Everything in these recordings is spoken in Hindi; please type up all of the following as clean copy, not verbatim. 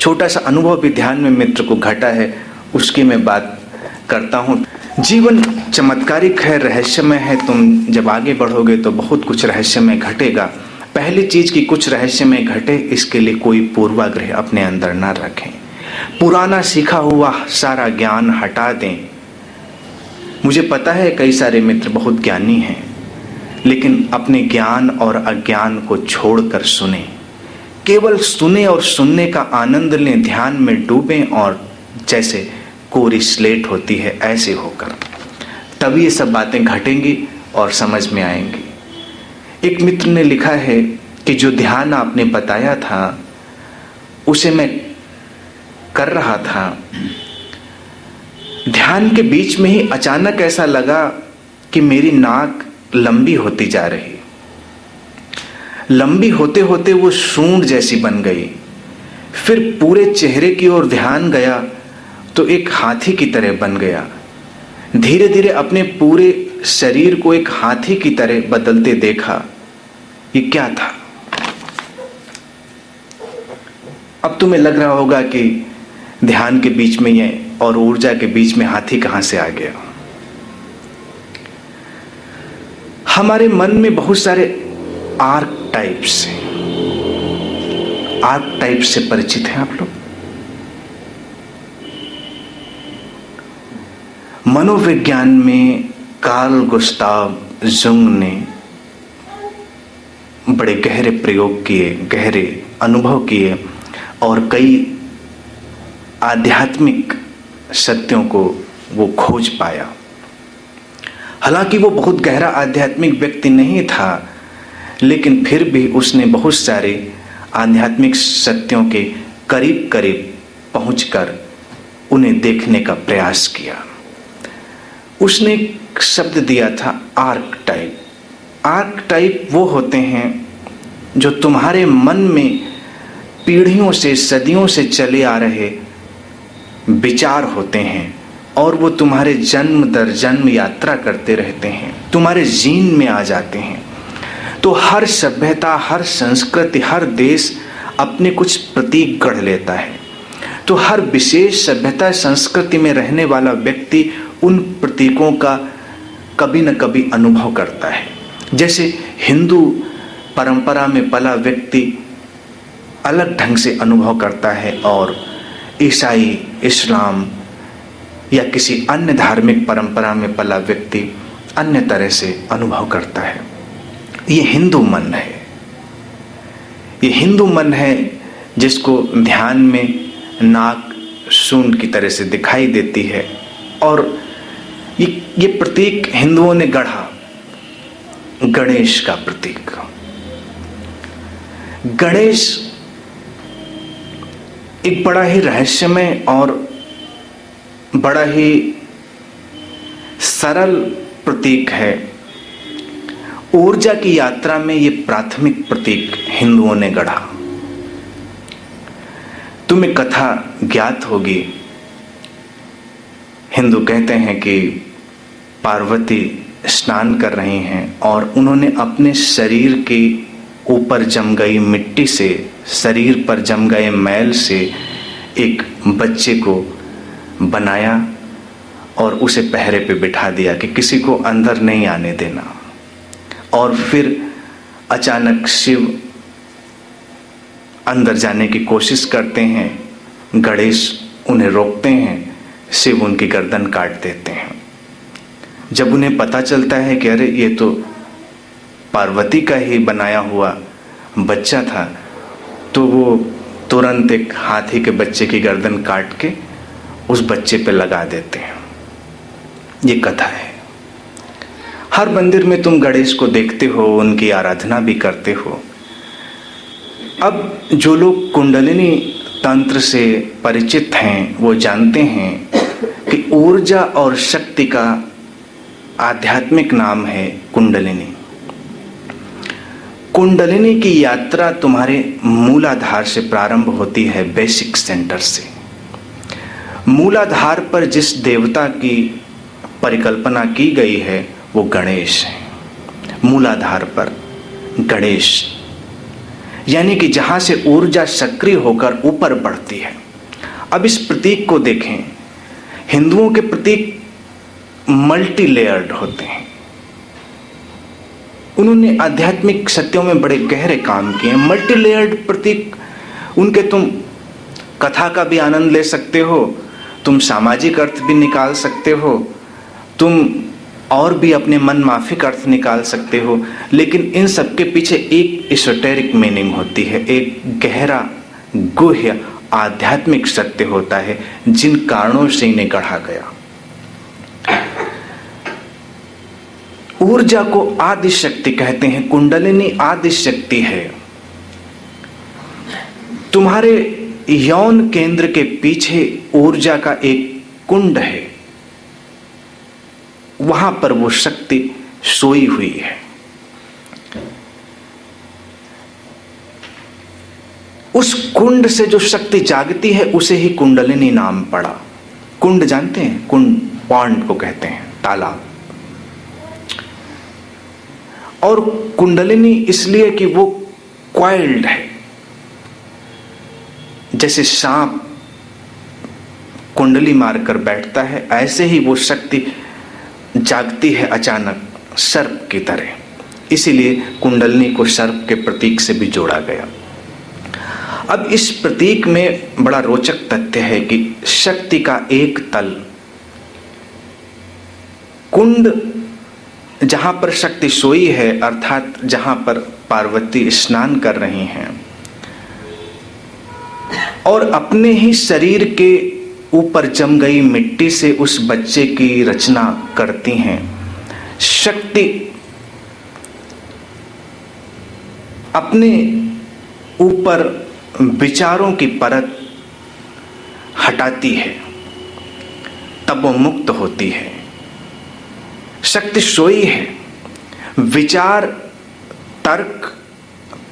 छोटा सा अनुभव भी ध्यान में मित्र को घटा है, उसकी मैं बात करता हूँ। जीवन चमत्कारिक है, रहस्यमय है। तुम जब आगे बढ़ोगे तो बहुत कुछ रहस्यमय घटेगा। पहली चीज कि कुछ रहस्यमय घटे, इसके लिए कोई पूर्वाग्रह अपने अंदर न रखें। पुराना सीखा हुआ सारा ज्ञान हटा दें। मुझे पता है कई सारे मित्र बहुत ज्ञानी हैं, लेकिन अपने ज्ञान और अज्ञान को छोड़कर सुने। केवल सुने और सुनने का आनंद लें, ध्यान में डूबें और जैसे कोरी स्लेट होती है ऐसे होकर, तभी ये सब बातें घटेंगी और समझ में आएंगी। एक मित्र ने लिखा है कि जो ध्यान आपने बताया था उसे मैं कर रहा था, ध्यान के बीच में ही अचानक ऐसा लगा कि मेरी नाक लंबी होती जा रही। लंबी होते होते वो सूंड जैसी बन गई। फिर पूरे चेहरे की ओर ध्यान गया तो एक हाथी की तरह बन गया। धीरे धीरे अपने पूरे शरीर को एक हाथी की तरह बदलते देखा। ये क्या था? अब तुम्हें लग रहा होगा कि ध्यान के बीच में ये और ऊर्जा के बीच में हाथी कहां से आ गया। हमारे मन में बहुत सारे आर्क टाइप्स हैं। आर्क टाइप से परिचित हैं आप लोग? मनोविज्ञान में कार्ल गुस्ताव जुंग ने बड़े गहरे प्रयोग किए, गहरे अनुभव किए और कई आध्यात्मिक सत्यों को वो खोज पाया। हालांकि वो बहुत गहरा आध्यात्मिक व्यक्ति नहीं था, लेकिन फिर भी उसने बहुत सारे आध्यात्मिक सत्यों के करीब करीब पहुंचकर उन्हें देखने का प्रयास किया। उसने एक शब्द दिया था आर्क टाइप। आर्क टाइप वो होते हैं जो तुम्हारे मन में पीढ़ियों से, सदियों से चले आ रहे विचार होते हैं और वो तुम्हारे जन्म दर जन्म यात्रा करते रहते हैं, तुम्हारे जीन में आ जाते हैं। तो हर सभ्यता, हर संस्कृति, हर देश अपने कुछ प्रतीक गढ़ लेता है। तो हर विशेष सभ्यता संस्कृति में रहने वाला व्यक्ति उन प्रतीकों का कभी न कभी अनुभव करता है। जैसे हिंदू परंपरा में पला व्यक्ति अलग ढंग से अनुभव करता है और ईसाई, इस्लाम या किसी अन्य धार्मिक परंपरा में पला व्यक्ति अन्य तरह से अनुभव करता है। ये हिंदू मन है। ये हिंदू मन है जिसको ध्यान में नाक सूंड की तरह से दिखाई देती है और ये प्रतीक हिंदुओं ने गढ़ा। गणेश का प्रतीक। गणेश एक बड़ा ही रहस्यमय और बड़ा ही सरल प्रतीक है। ऊर्जा की यात्रा में ये प्राथमिक प्रतीक हिंदुओं ने गढ़ा। तुम्हें कथा ज्ञात होगी। हिंदू कहते हैं कि पार्वती स्नान कर रही हैं और उन्होंने अपने शरीर के ऊपर जम गई मिट्टी से, शरीर पर जम गए मैल से एक बच्चे को बनाया और उसे पहरे पे बिठा दिया कि किसी को अंदर नहीं आने देना। और फिर अचानक शिव अंदर जाने की कोशिश करते हैं, गणेश उन्हें रोकते हैं, शिव उनकी गर्दन काट देते हैं। जब उन्हें पता चलता है कि अरे ये तो पार्वती का ही बनाया हुआ बच्चा था, तो वो तुरंत एक हाथी के बच्चे की गर्दन काट के उस बच्चे पे लगा देते हैं। ये कथा है। हर मंदिर में तुम गणेश को देखते हो, उनकी आराधना भी करते हो। अब जो लोग कुंडलिनी तंत्र से परिचित हैं वो जानते हैं कि ऊर्जा और शक्ति का आध्यात्मिक नाम है कुंडलिनी। कुंडलिनी की यात्रा तुम्हारे मूलाधार से प्रारंभ होती है, बेसिक सेंटर से। मूलाधार पर जिस देवता की परिकल्पना की गई है वो गणेश है। मूलाधार पर गणेश, यानी कि जहां से ऊर्जा सक्रिय होकर ऊपर बढ़ती है। अब इस प्रतीक को देखें, हिंदुओं के प्रतीक मल्टी लेयर्ड होते हैं। उन्होंने आध्यात्मिक सत्यों में बड़े गहरे काम किए। मल्टी लेयर्ड प्रतीक उनके तुम कथा का भी आनंद ले सकते हो, तुम सामाजिक अर्थ भी निकाल सकते हो, तुम और भी अपने मन माफिक अर्थ निकाल सकते हो, लेकिन इन सब के पीछे एक एसोटेरिक मीनिंग होती है, एक गहरा गुह्य आध्यात्मिक सत्य होता है जिन कारणों से इन्हें गढ़ा गया। ऊर्जा को आदि शक्ति कहते हैं। कुंडलिनी आदि शक्ति है। तुम्हारे यौन केंद्र के पीछे ऊर्जा का एक कुंड है, वहां पर वो शक्ति सोई हुई है। उस कुंड से जो शक्ति जागती है उसे ही कुंडलिनी नाम पड़ा। कुंड जानते हैं? कुंड पॉन्ड को कहते हैं, तालाब। और कुंडलिनी इसलिए कि वो क्वाइल्ड है। जैसे सांप कुंडली मारकर बैठता है, ऐसे ही वो शक्ति जागती है अचानक सर्प की तरह। इसीलिए कुंडलिनी को सर्प के प्रतीक से भी जोड़ा गया। अब इस प्रतीक में बड़ा रोचक तथ्य है कि शक्ति का एक तल, कुंड जहां पर शक्ति सोई है, अर्थात जहां पर पार्वती स्नान कर रही हैं और अपने ही शरीर के ऊपर जम गई मिट्टी से उस बच्चे की रचना करती हैं। शक्ति अपने ऊपर विचारों की परत हटाती है, तब वो मुक्त होती है। शक्ति सोई है। विचार तर्क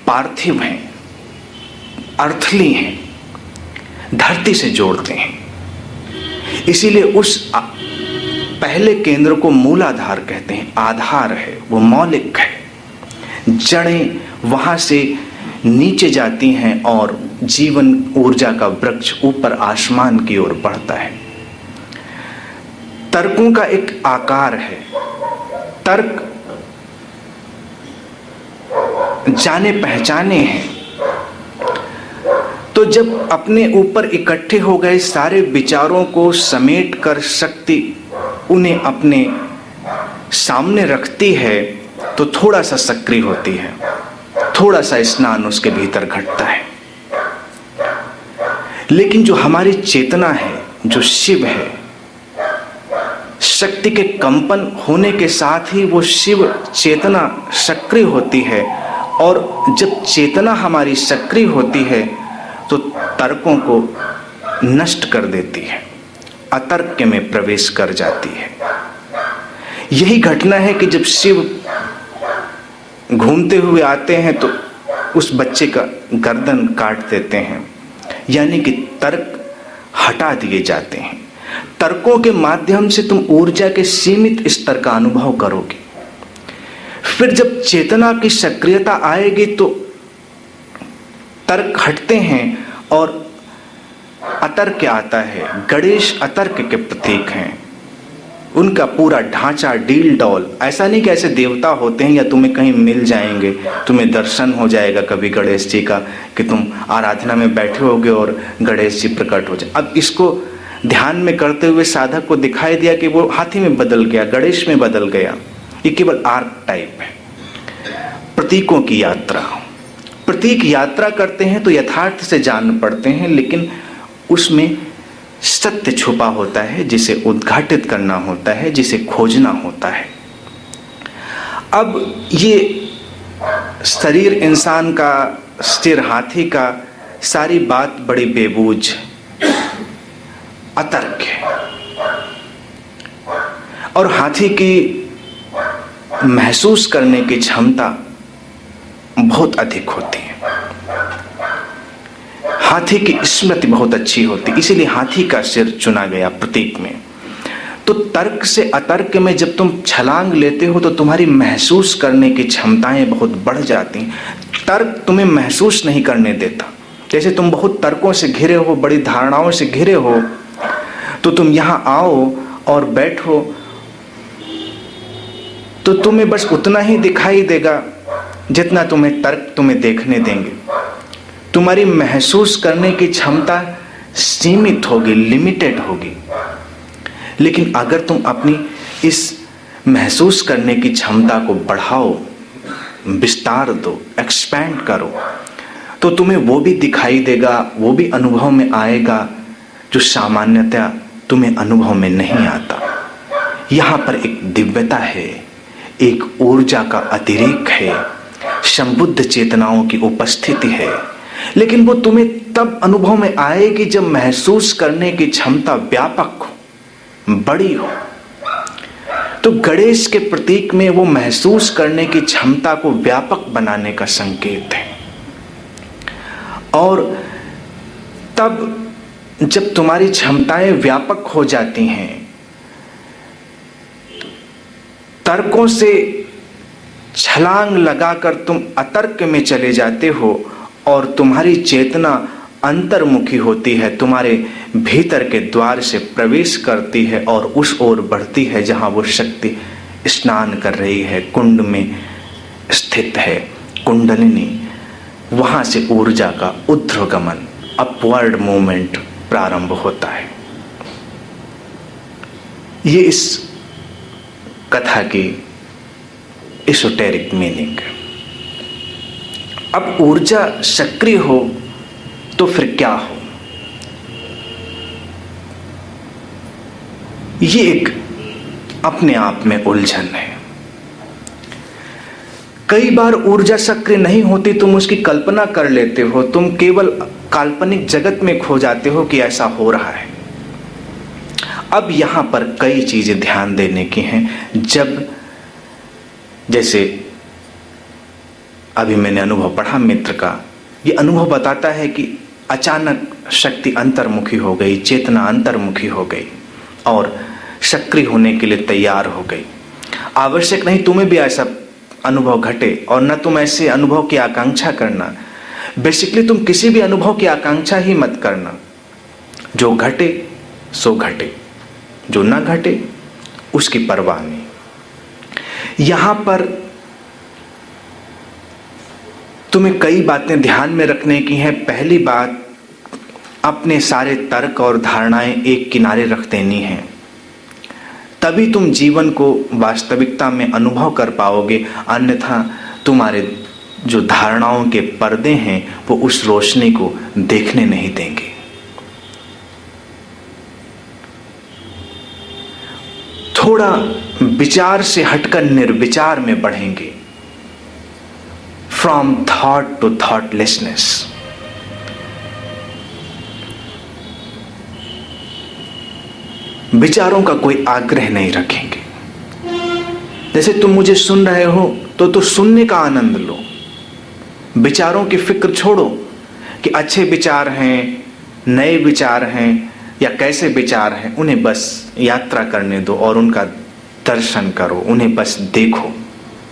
पार्थिव हैं, अर्थली हैं, धरती से जोड़ते हैं। इसीलिए उस पहले केंद्र को मूलाधार कहते हैं। आधार है, वो मौलिक है। जड़ें वहां से नीचे जाती हैं और जीवन ऊर्जा का वृक्ष ऊपर आसमान की ओर बढ़ता है। तर्कों का एक आकार है। तर्क जाने पहचाने हैं। तो जब अपने ऊपर इकट्ठे हो गए सारे विचारों को समेटकर शक्ति उन्हें अपने सामने रखती है तो थोड़ा सा सक्रिय होती है, थोड़ा सा स्नान उसके भीतर घटता है। लेकिन जो हमारी चेतना है, जो शिव है, शक्ति के कंपन होने के साथ ही वो शिव चेतना सक्रिय होती है। और जब चेतना हमारी सक्रिय होती है तो तर्कों को नष्ट कर देती है, अतर्क में प्रवेश कर जाती है। यही घटना है कि जब शिव घूमते हुए आते हैं तो उस बच्चे का गर्दन काट देते हैं, यानी कि तर्क हटा दिए जाते हैं। तर्कों के माध्यम से तुम ऊर्जा के सीमित स्तर का अनुभव करोगे। फिर जब चेतना की सक्रियता आएगी तो तर्क हटते हैं और अतर्क आता है। गणेश अतर्क के प्रतीक हैं। उनका पूरा ढांचा डील डॉल, ऐसा नहीं कि ऐसे देवता होते हैं या तुम्हें कहीं मिल जाएंगे, तुम्हें दर्शन हो जाएगा कभी गणेश जी का कि तुम आराधना में बैठे होगे और गणेश जी प्रकट हो जाए। अब इसको ध्यान में करते हुए साधक को दिखाई दिया कि वो हाथी में बदल गया, गणेश में बदल गया। ये केवल आर्क टाइप है, प्रतीकों की यात्रा। प्रतीक यात्रा करते हैं तो यथार्थ से जान पड़ते हैं, लेकिन उसमें सत्य छुपा होता है जिसे उद्घाटित करना होता है, जिसे खोजना होता है। अब ये शरीर इंसान का, सिर हाथी का, सारी बात बड़ी बेबूझ अतर्क है। और हाथी की महसूस करने की क्षमता बहुत अधिक होती है। हाथी की स्मृति बहुत अच्छी होती, इसीलिए हाथी का सिर चुना गया प्रतीक में। तो तर्क से अतर्क में जब तुम छलांग लेते हो तो तुम्हारी महसूस करने की क्षमताएं बहुत बढ़ जाती हैं। तर्क तुम्हें महसूस नहीं करने देता। जैसे तुम बहुत तर्कों से घिरे हो, बड़ी धारणाओं से घिरे हो, तो तुम यहाँ आओ और बैठो तो तुम्हें बस उतना ही दिखाई देगा जितना तर्क तुम्हें देखने देंगे। तुम्हारी महसूस करने की क्षमता सीमित होगी, लिमिटेड होगी। लेकिन अगर तुम अपनी इस महसूस करने की क्षमता को बढ़ाओ, विस्तार दो, एक्सपैंड करो, तो तुम्हें वो भी दिखाई देगा, वो भी अनुभव में आएगा जो सामान्यतया तुम्हें अनुभव में नहीं आता। यहाँ पर एक दिव्यता है, एक ऊर्जा का अतिरेक है, संबुद्ध चेतनाओं की उपस्थिति है। लेकिन वो तुम्हें तब अनुभव में आएगी जब महसूस करने की क्षमता व्यापक हो, बड़ी हो। तो गणेश के प्रतीक में वो महसूस करने की क्षमता को व्यापक बनाने का संकेत है। और तब जब तुम्हारी क्षमताएं व्यापक हो जाती हैं, तर्कों से छलांग लगाकर तुम अतर्क में चले जाते हो और तुम्हारी चेतना अंतर्मुखी होती है, तुम्हारे भीतर के द्वार से प्रवेश करती है और उस ओर बढ़ती है जहां वो शक्ति स्नान कर रही है, कुंड में स्थित है कुंडलिनी। वहां से ऊर्जा का ऊर्ध्वगमन, अपवर्ड मूवमेंट प्रारंभ होता है। ये इस कथा की एसोटेरिक मीनिंग। अब ऊर्जा सक्रिय हो तो फिर क्या हो? ये एक अपने आप में उलझन है। कई बार ऊर्जा सक्रिय नहीं होती, तुम उसकी कल्पना कर लेते हो, तुम केवल काल्पनिक जगत में खो जाते हो कि ऐसा हो रहा है। अब यहां पर कई चीजें ध्यान देने की हैं। जब जैसे अभी मैंने अनुभव पढ़ा मित्र का, ये अनुभव बताता है कि अचानक शक्ति अंतर्मुखी हो गई, चेतना अंतर्मुखी हो गई और सक्रिय होने के लिए तैयार हो गई। आवश्यक नहीं तुम्हें भी ऐसा अनुभव घटे और न तुम ऐसे अनुभव की आकांक्षा करना। बेसिकली तुम किसी भी अनुभव की आकांक्षा ही मत करना। जो घटे सो घटे, जो ना घटे उसकी परवाह नहीं। यहां पर तुम्हें कई बातें ध्यान में रखने की हैं। पहली बात, अपने सारे तर्क और धारणाएं एक किनारे रख देनी है, तभी तुम जीवन को वास्तविकता में अनुभव कर पाओगे। अन्यथा तुम्हारे जो धारणाओं के पर्दे हैं वो उस रोशनी को देखने नहीं देंगे। थोड़ा विचार से हटकर निर्विचार में बढ़ेंगे, फ्रॉम थॉट टू थॉटलेसनेस। विचारों का कोई आग्रह नहीं रखेंगे। जैसे तुम मुझे सुन रहे हो तो सुनने का आनंद लो, विचारों की फिक्र छोड़ो कि अच्छे विचार हैं, नए विचार हैं या कैसे विचार हैं। उन्हें बस यात्रा करने दो और उनका दर्शन करो, उन्हें बस देखो।